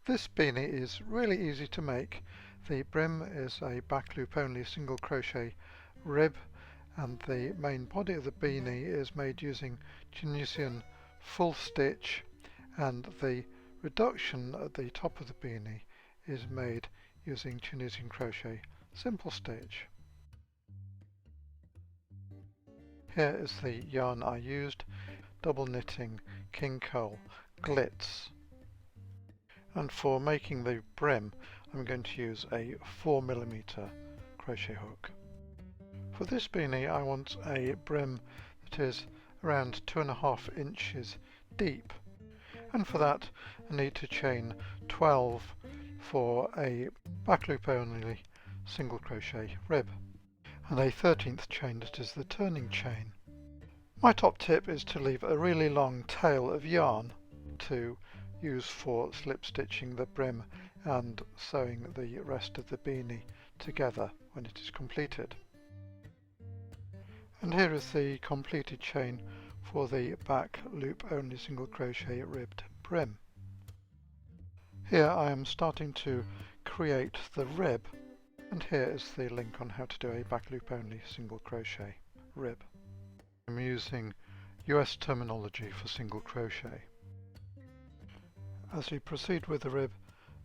This beanie is really easy to make. The brim is a back loop only single crochet rib, and the main body of the beanie is made using Tunisian full stitch, and the reduction at the top of the beanie is made using Tunisian crochet simple stitch. Here is the yarn I used, double knitting King Cole Glitz. And for making the brim I'm going to use a 4mm crochet hook. For this beanie I want a brim that is around 2.5 inches deep, and for that I need to chain 12 for a back loop only single crochet rib, and a 13th chain that is the turning chain. My top tip is to leave a really long tail of yarn to use for slip stitching the brim and sewing the rest of the beanie together when it is completed. And here is the completed chain for the back loop only single crochet ribbed brim. Here I am starting to create the rib, and here is the link on how to do a back loop only single crochet rib. I'm using US terminology for single crochet. As you proceed with the rib,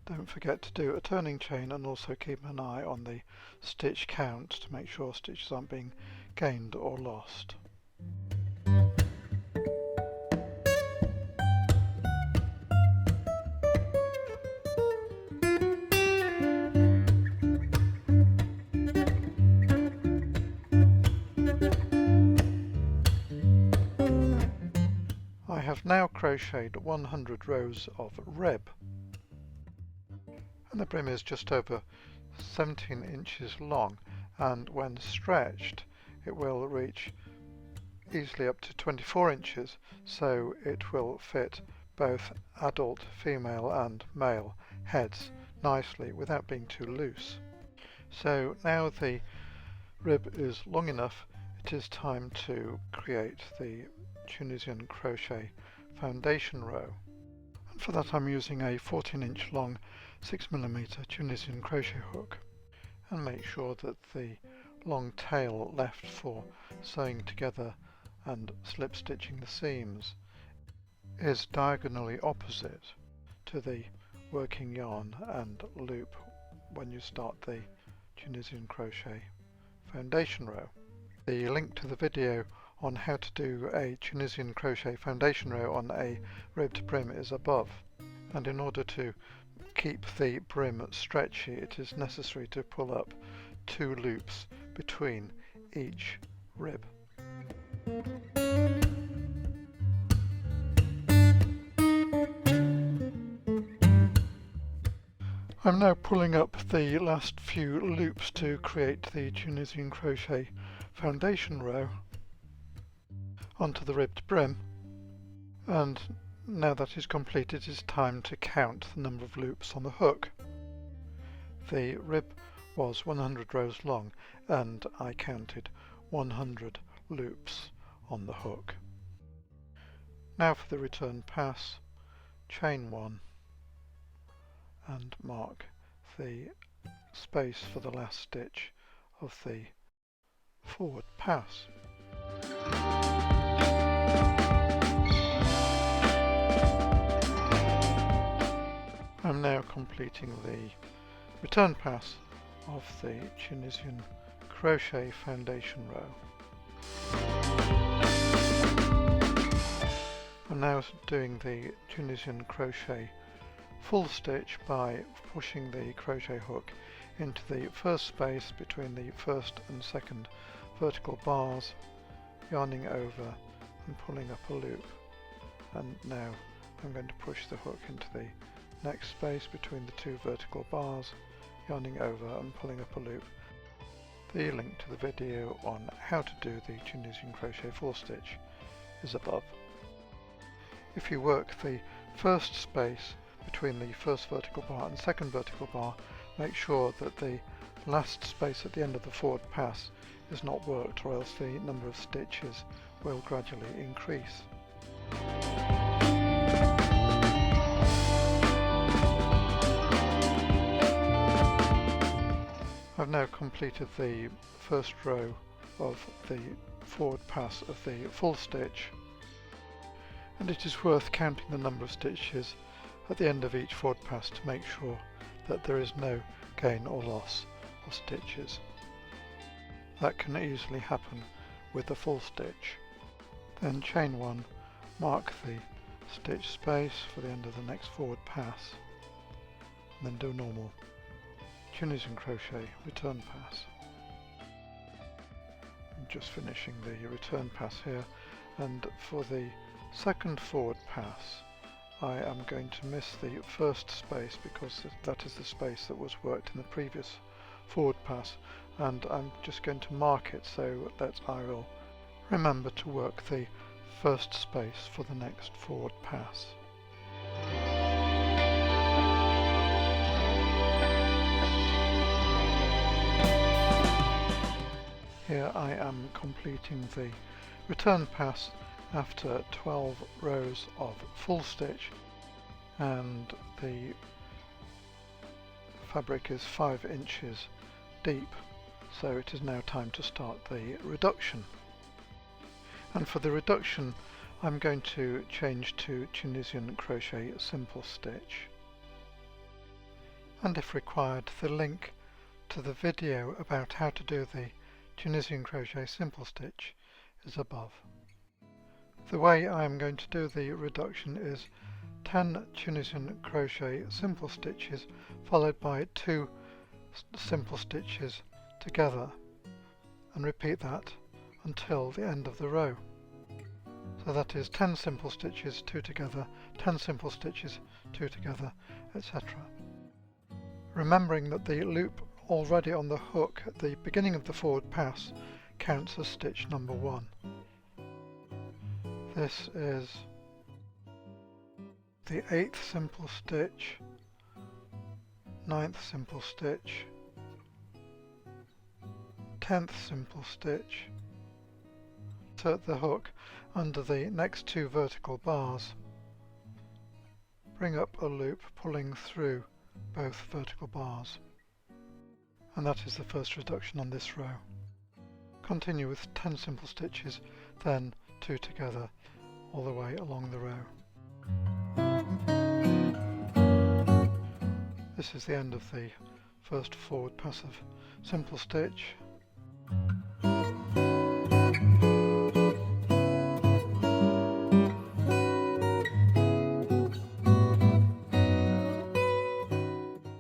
don't forget to do a turning chain and also keep an eye on the stitch count to make sure stitches aren't being gained or lost. I have now crocheted 100 rows of rib, and the brim is just over 17 inches long, and when stretched it will reach easily up to 24 inches, so it will fit both adult female and male heads nicely without being too loose. So now the rib is long enough, it is time to create the Tunisian crochet foundation row, and for that I'm using a 14-inch long 6mm Tunisian crochet hook, and make sure that the long tail left for sewing together and slip stitching the seams is diagonally opposite to the working yarn and loop when you start the Tunisian crochet foundation row. The link to the video on how to do a Tunisian crochet foundation row on a ribbed brim is above, and in order to keep the brim stretchy it is necessary to pull up 2 loops between each rib. I'm now pulling up the last few loops to create the Tunisian crochet foundation row onto the ribbed brim, and now that is complete it is time to count the number of loops on the hook. The rib was 100 rows long and I counted 100 loops on the hook. Now for the return pass, chain 1 and mark the space for the last stitch of the forward pass. I'm now completing the return pass of the Tunisian crochet foundation row. I'm now doing the Tunisian crochet full stitch by pushing the crochet hook into the first space between the first and second vertical bars, yarning over and pulling up a loop, and now I'm going to push the hook into the next space between the 2 vertical bars, yarning over and pulling up a loop. The link to the video on how to do the Tunisian crochet full stitch is above. If you work the first space between the first vertical bar and second vertical bar, make sure that the last space at the end of the forward pass is not worked, or else the number of stitches will gradually increase. now completed the first row of the forward pass of the full stitch, and it is worth counting the number of stitches at the end of each forward pass to make sure that there is no gain or loss of stitches. That can easily happen with the full stitch. Then chain 1, mark the stitch space for the end of the next forward pass, and then do a normal Tunisian crochet return pass. I'm just finishing the return pass here, and for the second forward pass I am going to miss the first space because that is the space that was worked in the previous forward pass, and I'm just going to mark it so that I will remember to work the first space for the next forward pass. Here I am completing the return pass after 12 rows of full stitch, and the fabric is 5 inches deep, so it is now time to start the reduction. And for the reduction I'm going to change to Tunisian crochet simple stitch, and if required the link to the video about how to do the Tunisian crochet simple stitch is above. The way I am going to do the reduction is 10 Tunisian crochet simple stitches followed by 2 simple stitches together, and repeat that until the end of the row. So that is 10 simple stitches, 2 together, 10 simple stitches, 2 together, etc. Remembering that the loop already on the hook at the beginning of the forward pass counts as stitch number 1. This is the 8th simple stitch, 9th simple stitch, 10th simple stitch. Insert the hook under the next 2 vertical bars. Bring up a loop pulling through both vertical bars. And that is the first reduction on this row. Continue with 10 simple stitches, then 2 together all the way along the row. This is the end of the first forward pass of simple stitch.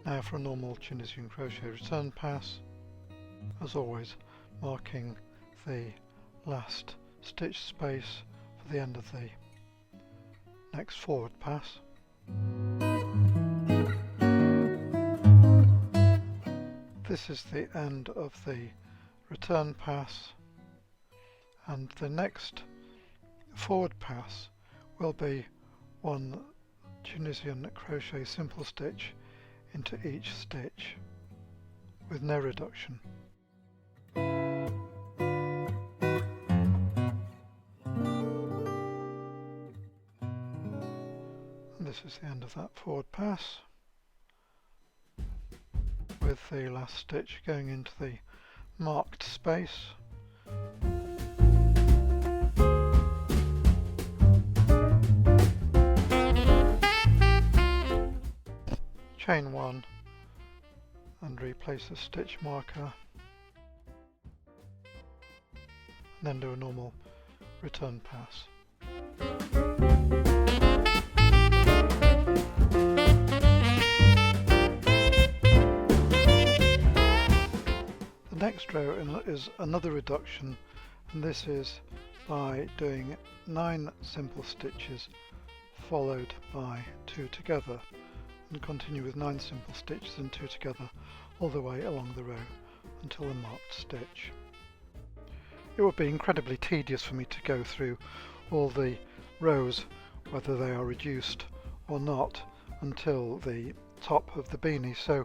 Now for a normal Tunisian crochet return pass, as always marking the last stitch space for the end of the next forward pass. This is the end of the return pass, and the next forward pass will be 1 Tunisian crochet simple stitch into each stitch with no reduction. And this is the end of that forward pass, with the last stitch going into the marked space. Chain 1 and replace the stitch marker, and then do a normal return pass. The next row is another reduction, and this is by doing 9 simple stitches followed by 2 together, and continue with 9 simple stitches and 2 together all the way along the row until the marked stitch. It would be incredibly tedious for me to go through all the rows, whether they are reduced or not, until the top of the beanie, so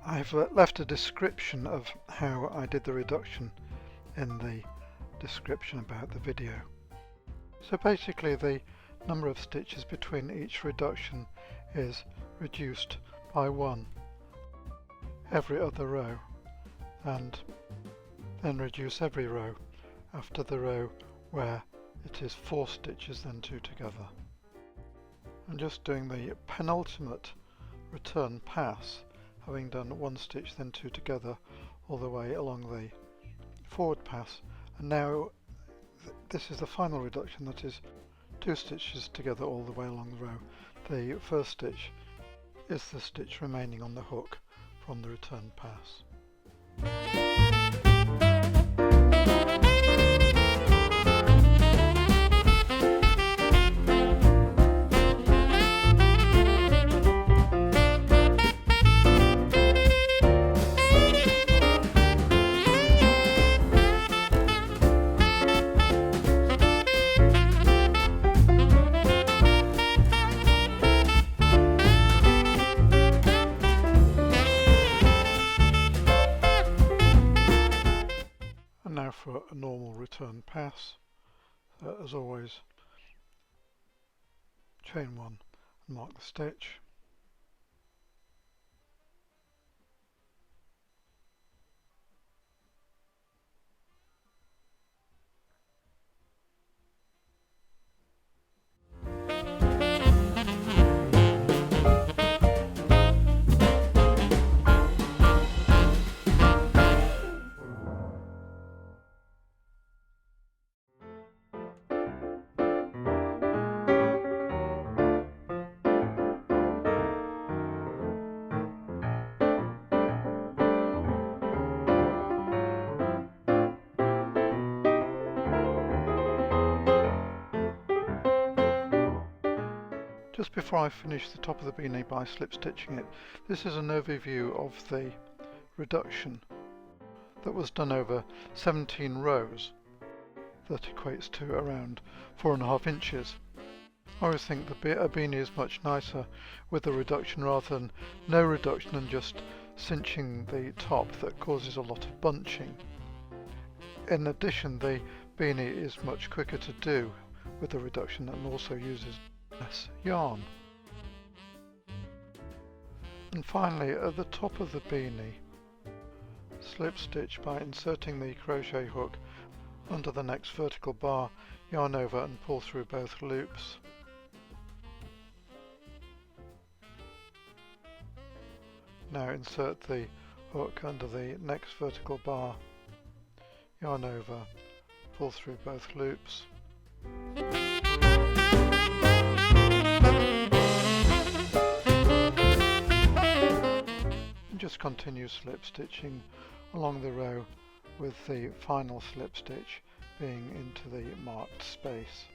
I've left a description of how I did the reduction in the description about the video. So basically the number of stitches between each reduction is reduced by 1 every other row. and then reduce every row after the row where it is 4 stitches then 2 together. I'm just doing the penultimate return pass, having done 1 stitch then 2 together all the way along the forward pass, and now this is the final reduction, that is 2 stitches together all the way along the row. The first stitch is the stitch remaining on the hook from the return pass. Now for a normal return pass, as always, chain 1 and mark the stitch. Just before I finish the top of the beanie by slip stitching it, this is an overview of the reduction that was done over 17 rows. That equates to around 4.5 inches. I always think a beanie is much nicer with a reduction rather than no reduction and just cinching the top that causes a lot of bunching. In addition, the beanie is much quicker to do with the reduction and also uses less yarn. And finally, at the top of the beanie, slip stitch by inserting the crochet hook under the next vertical bar, yarn over and pull through both loops. Now insert the hook under the next vertical bar, yarn over, pull through both loops. And just continue slip stitching along the row with the final slip stitch being into the marked space.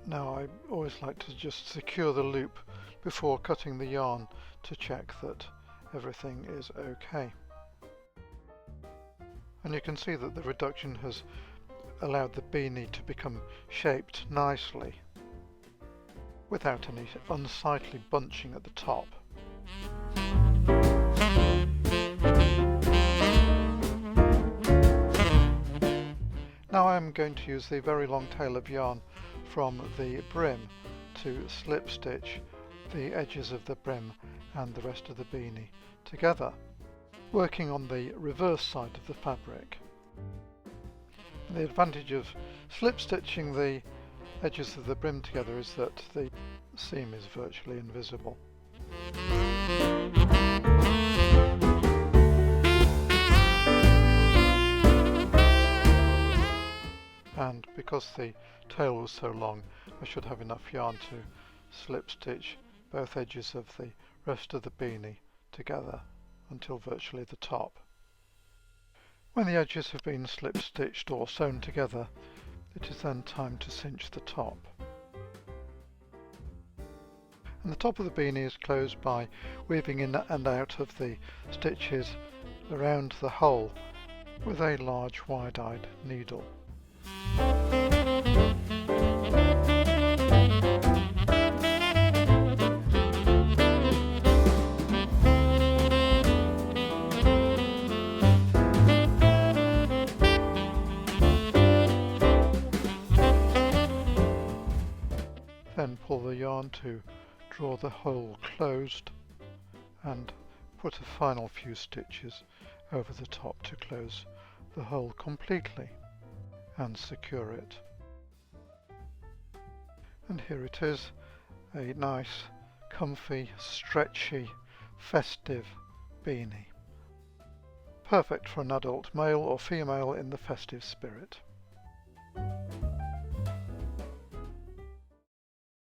Now I always like to just secure the loop before cutting the yarn to check that everything is okay. And you can see that the reduction has allowed the beanie to become shaped nicely without any unsightly bunching at the top. Now I'm going to use the very long tail of yarn from the brim to slip stitch the edges of the brim and the rest of the beanie together, working on the reverse side of the fabric. The advantage of slip stitching the edges of the brim together is that the seam is virtually invisible. And because the tail was so long, I should have enough yarn to slip stitch both edges of the rest of the beanie together until virtually the top. When the edges have been slip stitched or sewn together, it is then time to cinch the top. And the top of the beanie is closed by weaving in and out of the stitches around the hole with a large wide-eyed needle. to draw the hole closed and put a final few stitches over the top to close the hole completely and secure it. And here it is, a nice, comfy, stretchy, festive beanie. Perfect for an adult male or female in the festive spirit.